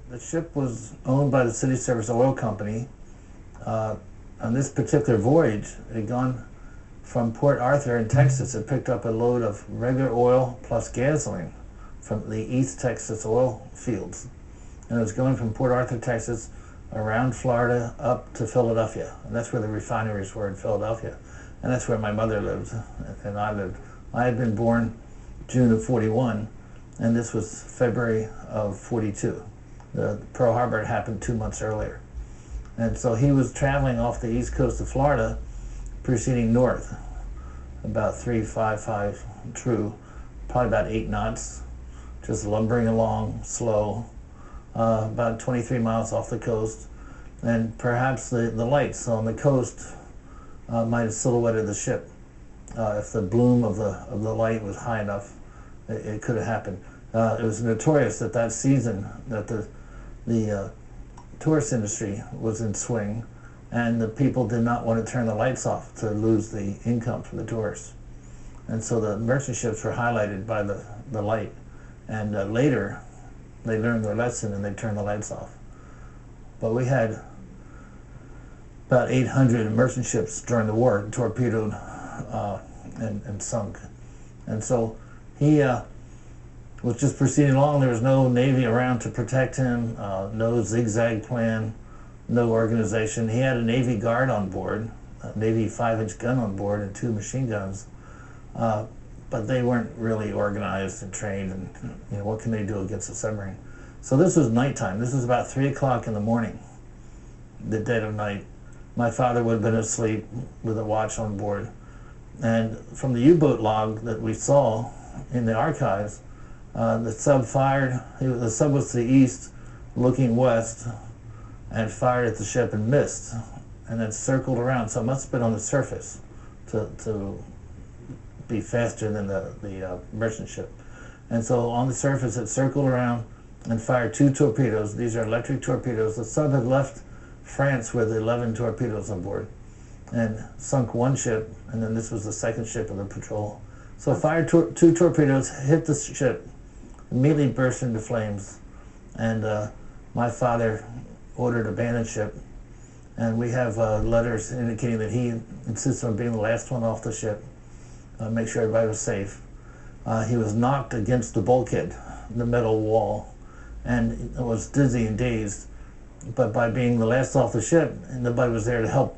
The ship was owned by the City Service Oil Company. On this particular voyage, it had gone from Port Arthur in Texas. It picked up a load of regular oil plus gasoline from the East Texas oil fields. And it was going from Port Arthur, Texas, around Florida up to Philadelphia. And that's where the refineries were, in Philadelphia. And that's where my mother lived and I lived. I had been born June of 41, and this was February of 42. The Pearl Harbor had happened 2 months earlier. And so he was traveling off the east coast of Florida, proceeding north, about 355 true, probably about 8 knots, just lumbering along slow, about 23 miles off the coast. And perhaps the lights on the coast might have silhouetted the ship. If the bloom of the light was high enough, it could have happened. It was notorious that that season that the tourist industry was in swing, and the people did not want to turn the lights off to lose the income from the tourists. And so the merchant ships were highlighted by the light. And later, they learned their lesson and they turned the lights off. But we had about 800 merchant ships during the war, torpedoed and sunk. And so he was just proceeding along. There was no Navy around to protect him, no zigzag plan, no organization. He had a Navy guard on board, a Navy 5-inch gun on board, and 2 machine guns. But they weren't really organized and trained, and what can they do against a submarine? So this was nighttime. This was about 3 o'clock in the morning, the dead of night. My father would have been asleep with a watch on board. And from the U-boat log that we saw in the archives, the sub fired. The sub was to the east, looking west, and fired at the ship and missed, and then circled around. So it must have been on the surface to be faster than the merchant ship. And so on the surface, it circled around and fired 2 torpedoes. These are electric torpedoes. The sub had left France with 11 torpedoes on board and sunk 1 ship, and then this was the 2nd ship of the patrol. So fired 2 torpedoes, hit the ship, immediately burst into flames, and my father ordered abandon ship. And we have letters indicating that he insisted on being the last one off the ship, make sure everybody was safe. He was knocked against the bulkhead, the metal wall, and was dizzy and dazed. But by being the last off the ship, nobody was there to help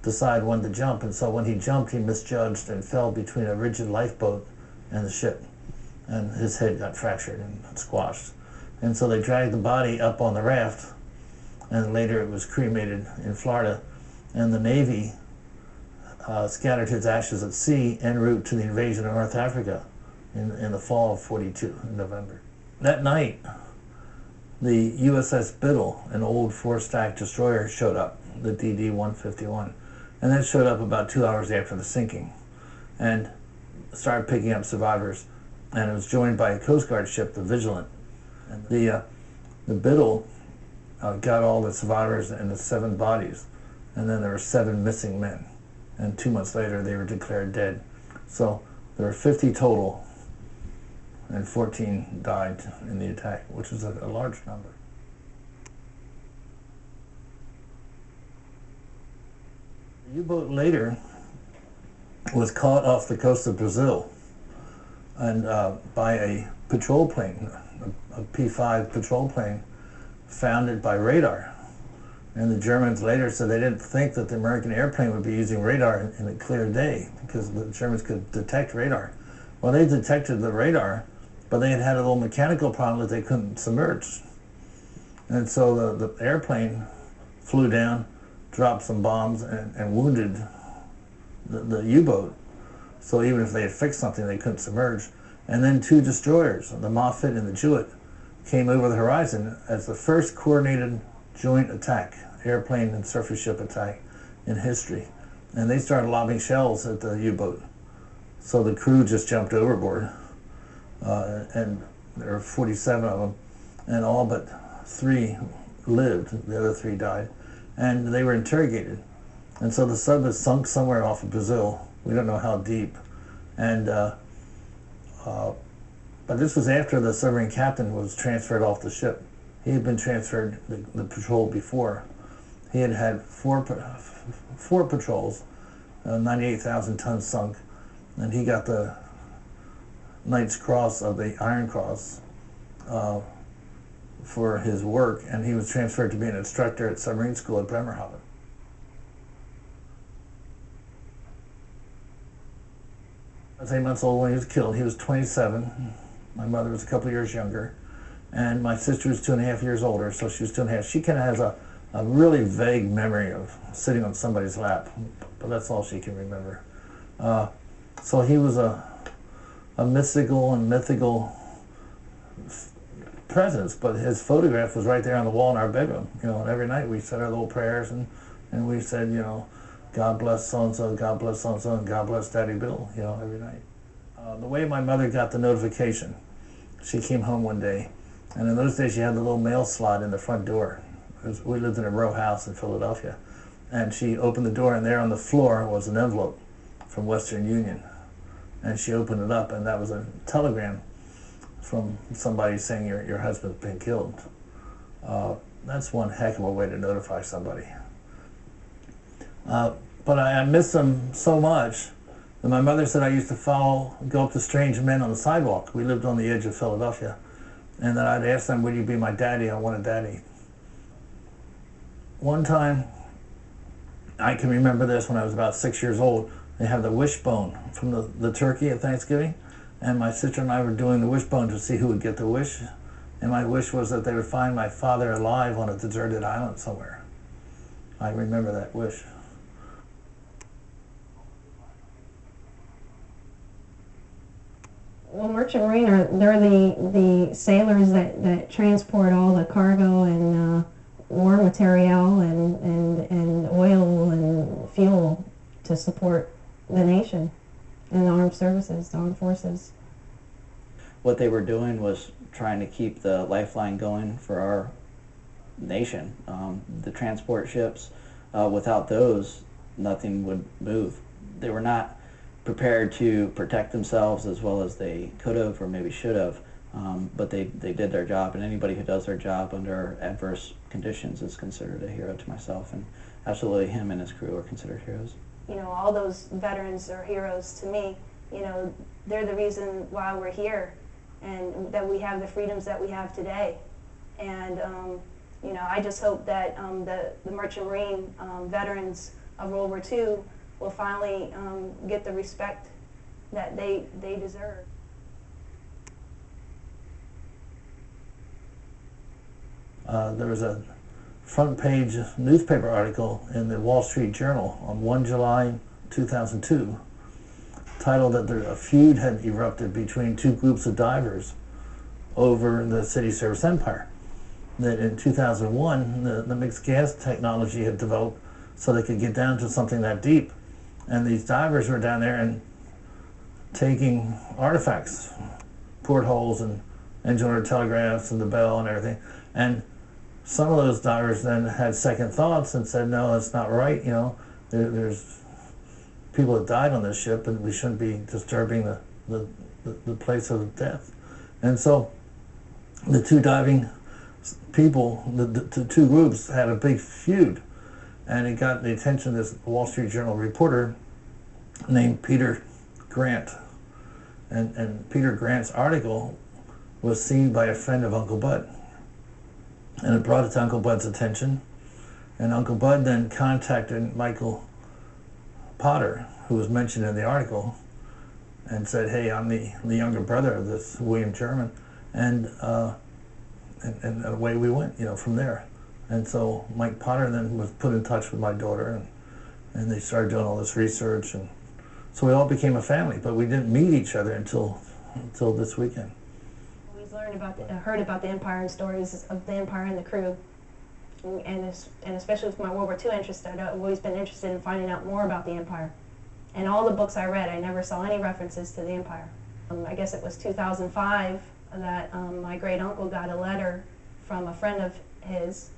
decide when to jump. And so when he jumped, he misjudged and fell between a rigid lifeboat and the ship. And his head got fractured and squashed. And so they dragged the body up on the raft, and later it was cremated in Florida. And the Navy scattered his ashes at sea en route to the invasion of North Africa in the fall of 42, in November. That night, the USS Biddle, an old 4-stack destroyer, showed up, the DD-151. And that showed up about 2 hours after the sinking and started picking up survivors. And it was joined by a Coast Guard ship, the Vigilant. And the Biddle got all the survivors and the 7 bodies. And then there were 7 missing men. And 2 months later, they were declared dead. So there were 50 total, and 14 died in the attack, which is a large number. The U-boat later was caught off the coast of Brazil and by a patrol plane, a P-5 patrol plane, founded by radar. And the Germans later said they didn't think that the American airplane would be using radar in a clear day because the Germans could detect radar. Well, they detected the radar, but they had a little mechanical problem that they couldn't submerge. And so the airplane flew down, dropped some bombs, and wounded the U-boat. So even if they had fixed something, they couldn't submerge. And then 2 destroyers, the Moffett and the Jewett, came over the horizon as the first coordinated joint attack, airplane and surface ship attack in history. And they started lobbing shells at the U-boat. So the crew just jumped overboard. And there were 47 of them, and all but 3 lived. The other 3 died. And they were interrogated. And so the sub was sunk somewhere off of Brazil. We don't know how deep. And but this was after the submarine captain was transferred off the ship. He had been transferred the patrol before. He had had four patrols, 98,000 tons sunk, and he got the Knight's Cross of the Iron Cross for his work, and he was transferred to be an instructor at submarine school at Bremerhaven. I was 8 months old when he was killed. He was 27. My mother was a couple of years younger, and my sister was 2.5 years older, so she was 2.5. She kind of has a really vague memory of sitting on somebody's lap, but that's all she can remember. So he was a mystical and mythical presence, but his photograph was right there on the wall in our bedroom. You know, and every night we said our little prayers, and we said, you know, God bless so-and-so, God bless so-and-so, and God bless Daddy Bill, you know, every night. The way my mother got the notification, she came home one day, and in those days she had the little mail slot in the front door. We lived in a row house in Philadelphia, and she opened the door, and there on the floor was an envelope from Western Union, and she opened it up, and that was a telegram from somebody saying your husband's been killed. That's one heck of a way to notify somebody. But I miss them so much that my mother said I used to go up to strange men on the sidewalk. We lived on the edge of Philadelphia, and that I'd ask them, "Would you be my daddy? I want a daddy." One time, I can remember this when I was about 6 years old, they have the wishbone from the turkey at Thanksgiving, and my sister and I were doing the wishbone to see who would get the wish, and my wish was that they would find my father alive on a deserted island somewhere. I remember that wish. Well, Merchant Marine they're the sailors that transport all the cargo and war material and oil and fuel to support the nation and the armed services, the armed forces. What they were doing was trying to keep the lifeline going for our nation. The transport ships, without those, nothing would move. They were not prepared to protect themselves as well as they could have or maybe should have, but they did their job, and anybody who does their job under adverse conditions is considered a hero to myself, and absolutely him and his crew are considered heroes. You know, all those veterans are heroes to me. You know, they're the reason why we're here and that we have the freedoms that we have today. And, you know, I just hope that the Merchant Marine veterans of World War II will finally get the respect that they deserve. There was a front page newspaper article in the Wall Street Journal on 1 July 2002 titled that a feud had erupted between two groups of divers over the city service empire. That in 2001 the mixed gas technology had developed so they could get down to something that deep, and these divers were down there and taking artifacts, portholes and engine order telegraphs and the bell and everything, and some of those divers then had second thoughts and said, no, that's not right, you know, there's people that died on this ship and we shouldn't be disturbing the place of death. And so the two diving people, the two groups had a big feud, and it got the attention of this Wall Street Journal reporter named Peter Grant. And Peter Grant's article was seen by a friend of Uncle Bud. And it brought it to Uncle Bud's attention. And Uncle Bud then contacted Michael Potter, who was mentioned in the article, and said, hey, I'm the younger brother of this William German. And away we went, you know, from there. And so Mike Potter then was put in touch with my daughter, and they started doing all this research. And so we all became a family, but we didn't meet each other until this weekend. Heard about the Empire and stories of the Empire and the crew, and especially with my World War II interest, I've always been interested in finding out more about the Empire. And all the books I read, I never saw any references to the Empire. I guess it was 2005 that my great uncle got a letter from a friend of his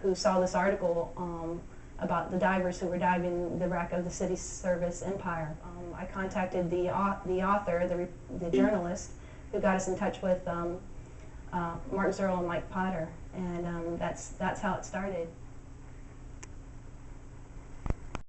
who saw this article about the divers who were diving the wreck of the city service Empire. I contacted the author, the journalist, who got us in touch with Mark Zerl and Mike Potter, and that's how it started.